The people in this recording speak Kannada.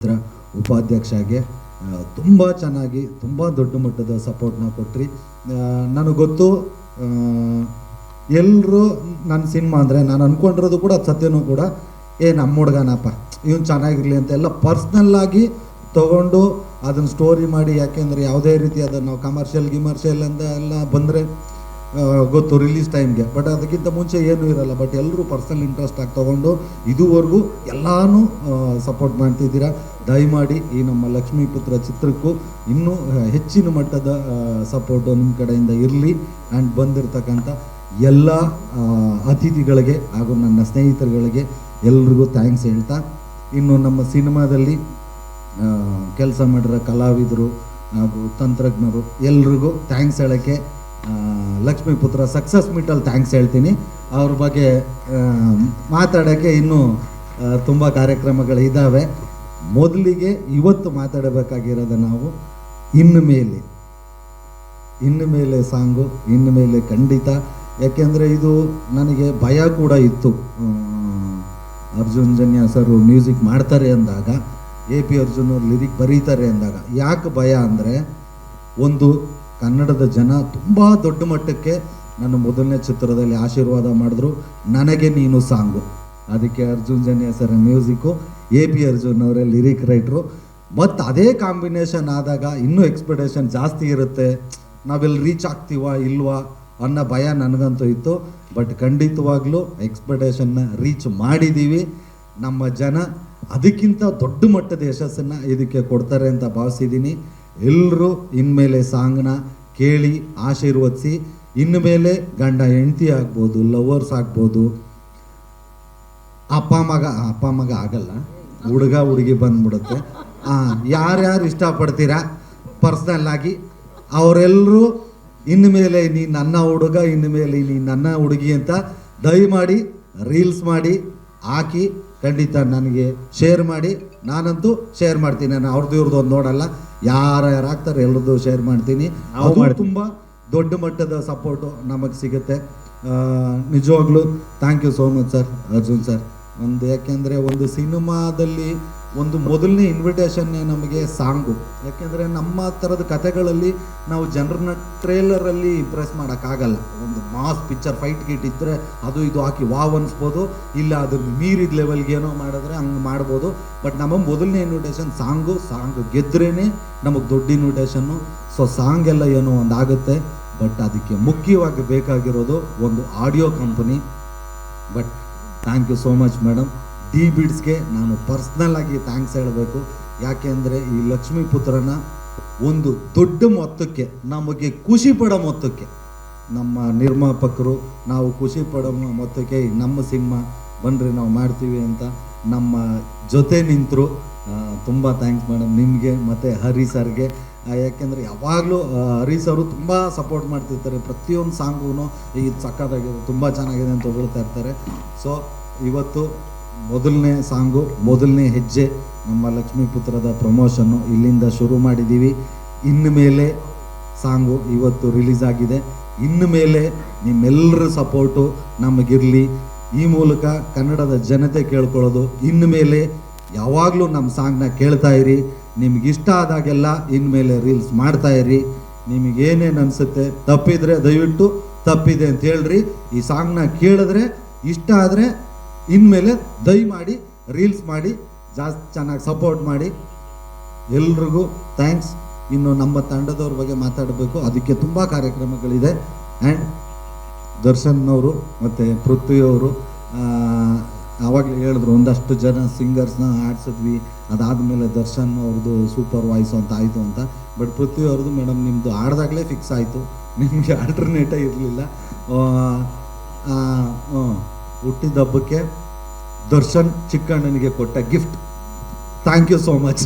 ಇದರ ಉಪಾಧ್ಯಕ್ಷಗೆ ತುಂಬ ಚೆನ್ನಾಗಿ ತುಂಬ ದೊಡ್ಡ ಮಟ್ಟದ ಸಪೋರ್ಟ್ನ ಕೊಟ್ರಿ. ನನಗೆ ಗೊತ್ತು ಎಲ್ಲರೂ ನನ್ನ ಸಿನಿಮಾ ಅಂದರೆ ನಾನು ಅಂದ್ಕೊಂಡಿರೋದು ಕೂಡ ಸತ್ಯನೂ ಕೂಡ ನಮ್ಮ ಹುಡುಗನಪ್ಪ ಇವನು ಚೆನ್ನಾಗಿರಲಿ ಅಂತ ಎಲ್ಲ ಪರ್ಸ್ನಲ್ಲಾಗಿ ತೊಗೊಂಡು ಅದನ್ನು ಸ್ಟೋರಿ ಮಾಡಿ, ಯಾಕೆಂದರೆ ಯಾವುದೇ ರೀತಿ ಅದನ್ನು ನಾವು ಕಮರ್ಷಿಯಲ್ ಅಂತ ಎಲ್ಲ ಬಂದರೆ ಗೊತ್ತು ರಿಲೀಸ್ ಟೈಮ್ಗೆ, ಬಟ್ ಅದಕ್ಕಿಂತ ಮುಂಚೆ ಏನೂ ಇರಲ್ಲ. ಬಟ್ ಎಲ್ಲರೂ ಪರ್ಸನಲ್ ಇಂಟ್ರೆಸ್ಟ್ ಆಗಿ ತೊಗೊಂಡು ಇದುವರೆಗೂ ಎಲ್ಲನೂ ಸಪೋರ್ಟ್ ಮಾಡ್ತಿದ್ದೀರಾ. ದಯಮಾಡಿ ಈ ನಮ್ಮ ಲಕ್ಷ್ಮೀಪುತ್ರ ಚಿತ್ರಕ್ಕೂ ಇನ್ನೂ ಹೆಚ್ಚಿನ ಮಟ್ಟದ ಸಪೋರ್ಟು ನಿಮ್ಮ ಕಡೆಯಿಂದ ಇರಲಿ. ಆ್ಯಂಡ್ ಬಂದಿರತಕ್ಕಂಥ ಎಲ್ಲ ಅತಿಥಿಗಳಿಗೆ ಹಾಗೂ ನನ್ನ ಸ್ನೇಹಿತರುಗಳಿಗೆ ಎಲ್ರಿಗೂ ಥ್ಯಾಂಕ್ಸ್ ಹೇಳ್ತಾ, ಇನ್ನು ನಮ್ಮ ಸಿನಿಮಾದಲ್ಲಿ ಕೆಲಸ ಮಾಡಿರೋ ಕಲಾವಿದರು ಹಾಗೂ ತಂತ್ರಜ್ಞರು ಎಲ್ರಿಗೂ ಥ್ಯಾಂಕ್ಸ್ ಹೇಳೋಕ್ಕೆ ಲಕ್ಷ್ಮೀಪುತ್ರ ಸಕ್ಸಸ್ ಮೀಟಲ್ಲಿ ಥ್ಯಾಂಕ್ಸ್ ಹೇಳ್ತೀನಿ. ಅವ್ರ ಬಗ್ಗೆ ಮಾತಾಡೋಕ್ಕೆ ಇನ್ನೂ ತುಂಬ ಕಾರ್ಯಕ್ರಮಗಳಿದ್ದಾವೆ. ಮೊದಲಿಗೆ ಇವತ್ತು ಮಾತಾಡಬೇಕಾಗಿರೋದು ನಾವು ಇನ್ನು ಮೇಲೆ ಸಾಂಗು ಇನ್ನು ಮೇಲೆ ಖಂಡಿತ, ಯಾಕೆಂದರೆ ಇದು ನನಗೆ ಭಯ ಕೂಡ ಇತ್ತು. ಅರ್ಜುನ್ ಜನ್ಯ ಸರು ಮ್ಯೂಸಿಕ್ ಮಾಡ್ತಾರೆ ಅಂದಾಗ, AP ಅರ್ಜುನ್ ಅವ್ರು ಲಿರಿಕ್ ಬರೀತಾರೆ ಅಂದಾಗ ಯಾಕೆ ಭಯ ಅಂದರೆ, ಒಂದು ಕನ್ನಡದ ಜನ ತುಂಬ ದೊಡ್ಡ ಮಟ್ಟಕ್ಕೆ ನನ್ನ ಮೊದಲನೇ ಚಿತ್ರದಲ್ಲಿ ಆಶೀರ್ವಾದ ಮಾಡಿದ್ರು, ನನಗೆ ನೀನು ಸಾಂಗು. ಅದಕ್ಕೆ ಅರ್ಜುನ್ ಜನ್ಯ ಸರ ಮ್ಯೂಸಿಕ್ಕು, AP ಅರ್ಜುನ್ ಅವರೇ ಲಿರಿಕ್ ರೈಟ್ರು. ಮತ್ತು ಅದೇ ಕಾಂಬಿನೇಷನ್ ಆದಾಗ ಇನ್ನೂ ಎಕ್ಸ್ಪೆಕ್ಟೇಷನ್ ಜಾಸ್ತಿ ಇರುತ್ತೆ, ನಾವೆಲ್ಲಿ ರೀಚ್ ಆಗ್ತೀವಾ ಇಲ್ವಾ ಅನ್ನೋ ಭಯ ನನಗಂತೂ ಇತ್ತು. ಬಟ್ ಖಂಡಿತವಾಗ್ಲೂ ಎಕ್ಸ್ಪೆಕ್ಟೇಷನ್ನ ರೀಚ್ ಮಾಡಿದ್ದೀವಿ. ನಮ್ಮ ಜನ ಅದಕ್ಕಿಂತ ದೊಡ್ಡ ಮಟ್ಟದ ಯಶಸ್ಸನ್ನು ಇದಕ್ಕೆ ಕೊಡ್ತಾರೆ ಅಂತ ಭಾವಿಸಿದ್ದೀನಿ. ಎಲ್ಲರೂ ಇನ್ಮೇಲೆ ಸಾಂಗ್ನ ಕೇಳಿ ಆಶೀರ್ವದಿಸಿ, ಇನ್ನು ಮೇಲೆ ಗಂಡ ಹೆಂಡತಿ ಆಗ್ಬೋದು, ಲವರ್ಸ್ ಆಗ್ಬೋದು, ಅಪ್ಪ ಮಗ ಆಗಲ್ಲ, ಹುಡುಗ ಹುಡುಗಿ ಬಂದ್ಬಿಡುತ್ತೆ. ಯಾರ್ಯಾರು ಇಷ್ಟಪಡ್ತೀರಾ ಪರ್ಸ್ನಲ್ಲಾಗಿ ಅವರೆಲ್ಲರೂ ಇನ್ನು ಮೇಲೆ ನೀ ನನ್ನ ಹುಡುಗ, ಇನ್ನು ಮೇಲೆ ನೀ ನನ್ನ ಹುಡುಗಿ ಅಂತ ದಯಮಾಡಿ ರೀಲ್ಸ್ ಮಾಡಿ ಹಾಕಿ ಖಂಡಿತ ನನಗೆ ಶೇರ್ ಮಾಡಿ. ನಾನಂತೂ ಶೇರ್ ಮಾಡ್ತೀನಿ, ನಾನು ಅವ್ರದ್ದು ಇವ್ರದ್ದು ಒಂದು ನೋಡಲ್ಲ, ಯಾರು ಆಗ್ತಾರೆ ಎಲ್ಲರದ್ದು ಶೇರ್ ಮಾಡ್ತೀನಿ. ಅದು ತುಂಬ ದೊಡ್ಡ ಮಟ್ಟದ ಸಪೋರ್ಟು ನಮಗೆ ಸಿಗುತ್ತೆ. ನಿಜವಾಗ್ಲೂ thank you so much sir, Arjun sir. ಯಾಕೆಂದರೆ ಒಂದು ಸಿನಿಮಾದಲ್ಲಿ ಒಂದು ಮೊದಲನೇ ಇನ್ವಿಟೇಷನ್ನೇ ನಮಗೆ ಸಾಂಗು. ಯಾಕೆಂದರೆ ನಮ್ಮ ಥರದ ಕಥೆಗಳಲ್ಲಿ ನಾವು ಜನರನ್ನ ಟ್ರೇಲರಲ್ಲಿ ಇಂಪ್ರೆಸ್ ಮಾಡೋಕ್ಕಾಗಲ್ಲ. ಒಂದು ಮಾಸ್ ಪಿಕ್ಚರ್ ಫೈಟ್ ಗೀಟ್ ಇದ್ದರೆ ಅದು ಇದು ಹಾಕಿ ವಾವ್ ಅನಿಸ್ಬೋದು, ಇಲ್ಲ ಅದನ್ನು ಮೀರಿದ ಲೆವೆಲ್ಗೆ ಏನೋ ಮಾಡಿದ್ರೆ ಹಂಗೆ ಮಾಡ್ಬೋದು. ಬಟ್ ನಮ್ಮ ಮೊದಲನೇ ಇನ್ವಿಟೇಷನ್ ಸಾಂಗು ಗೆದ್ರೇ ನಮಗೆ ದೊಡ್ಡ ಇನ್ವಿಟೇಷನ್ನು. ಸೊ ಸಾಂಗ್ ಎಲ್ಲ ಏನೋ ಒಂದು ಆಗುತ್ತೆ, ಬಟ್ ಅದಕ್ಕೆ ಮುಖ್ಯವಾಗಿ ಬೇಕಾಗಿರೋದು ಒಂದು audio company. But thank you so much madam. ಡಿ ಬಿಡ್ಸ್ಗೆ ನಾನು ಪರ್ಸ್ನಲ್ಲಾಗಿ ಥ್ಯಾಂಕ್ಸ್ ಹೇಳಬೇಕು. ಯಾಕೆಂದರೆ ಈ ಲಕ್ಷ್ಮೀಪುತ್ರನ ಒಂದು ದೊಡ್ಡ ಮೊತ್ತಕ್ಕೆ, ನಮಗೆ ಖುಷಿ ಪಡೋ ಮೊತ್ತಕ್ಕೆ, ನಮ್ಮ ನಿರ್ಮಾಪಕರು ನಾವು ಖುಷಿ ಪಡೋ ಮೊತ್ತಕ್ಕೆ ನಮ್ಮ ಸಿನಿಮಾ ಬನ್ನಿರಿ ನಾವು ಮಾಡ್ತೀವಿ ಅಂತ ನಮ್ಮ ಜೊತೆ ನಿಂತರು. ತುಂಬ ಥ್ಯಾಂಕ್ಸ್ ಮೇಡಮ್ ನಿಮಗೆ ಮತ್ತು ಹರಿ ಸರ್ಗೆ. ಯಾಕೆಂದರೆ ಯಾವಾಗಲೂ ಹರಿ ಸರು ತುಂಬ ಸಪೋರ್ಟ್ ಮಾಡ್ತಿರ್ತಾರೆ. ಪ್ರತಿಯೊಂದು ಸಾಂಗೂ ಇದು ಸಕ್ಕತ್ತಾಗಿದೆ, ತುಂಬ ಚೆನ್ನಾಗಿದೆ ಅಂತ ಹೊಗಳ್ತಾ ಇರ್ತಾರೆ. ಸೊ ಇವತ್ತು ಮೊದಲನೇ ಸಾಂಗು, ಮೊದಲನೇ ಹೆಜ್ಜೆ ನಮ್ಮ ಲಕ್ಷ್ಮೀಪುತ್ರದ ಪ್ರಮೋಷನ್ನು ಇಲ್ಲಿಂದ ಶುರು ಮಾಡಿದ್ದೀವಿ. ಇನ್ನು ಮೇಲೆ ಸಾಂಗು ಇವತ್ತು ರಿಲೀಸ್ ಆಗಿದೆ. ಇನ್ನು ಮೇಲೆ ನಿಮ್ಮೆಲ್ಲರ ಸಪೋರ್ಟು ನಮಗಿರಲಿ. ಈ ಮೂಲಕ ಕನ್ನಡದ ಜನತೆ ಕೇಳ್ಕೊಳ್ಳೋದು, ಇನ್ನು ಮೇಲೆ ಯಾವಾಗಲೂ ನಮ್ಮ ಸಾಂಗ್ನ ಕೇಳ್ತಾ ಇರಿ. ನಿಮಗಿಷ್ಟ ಆದಾಗೆಲ್ಲ ಇನ್ಮೇಲೆ ರೀಲ್ಸ್ ಮಾಡ್ತಾಯಿರಿ. ನಿಮಗೇನೇನು ಅನಿಸುತ್ತೆ, ತಪ್ಪಿದರೆ ದಯವಿಟ್ಟು ತಪ್ಪಿದೆ ಅಂತ ಹೇಳ್ರಿ. ಈ ಸಾಂಗ್ನ ಕೇಳಿದ್ರೆ ಇಷ್ಟ ಆದರೆ ಇನ್ಮೇಲೆ ದಯಮಾಡಿ ರೀಲ್ಸ್ ಮಾಡಿ, ಜಾಸ್ತಿ ಚೆನ್ನಾಗಿ ಸಪೋರ್ಟ್ ಮಾಡಿ. ಎಲ್ರಿಗೂ ಥ್ಯಾಂಕ್ಸ್. ಇನ್ನು ನಮ್ಮ ತಂಡದವ್ರ ಬಗ್ಗೆ ಮಾತಾಡಬೇಕು, ಅದಕ್ಕೆ ತುಂಬ ಕಾರ್ಯಕ್ರಮಗಳಿದೆ. ಆ್ಯಂಡ್ ದರ್ಶನ್ ಅವರು ಮತ್ತು ಪೃಥ್ವಿಯವರು ಆವಾಗಲೇ ಹೇಳಿದ್ರು ಒಂದಷ್ಟು ಜನ ಸಿಂಗರ್ಸ್ನ ಆಡಿಸಿದ್ವಿ, ಅದಾದಮೇಲೆ ದರ್ಶನ್ ಅವ್ರದ್ದು ಸೂಪರ್ ವಾಯ್ಸು ಅಂತ ಆಯಿತು ಅಂತ. ಬಟ್ ಪೃಥ್ವಿ ಅವ್ರದ್ದು ಮೇಡಮ್ ನಿಮ್ಮದು ಆಡ್ದಾಗಲೇ ಫಿಕ್ಸ್ ಆಯಿತು, ನಿಮಗೆ ಆಲ್ಟರ್ನೇಟೇ ಇರಲಿಲ್ಲ. ಹುಟ್ಟಿದ ಹಬ್ಬಕ್ಕೆ ದರ್ಶನ್ ಚಿಕ್ಕಣ್ಣನಿಗೆ ಕೊಟ್ಟ gift. Thank you so much.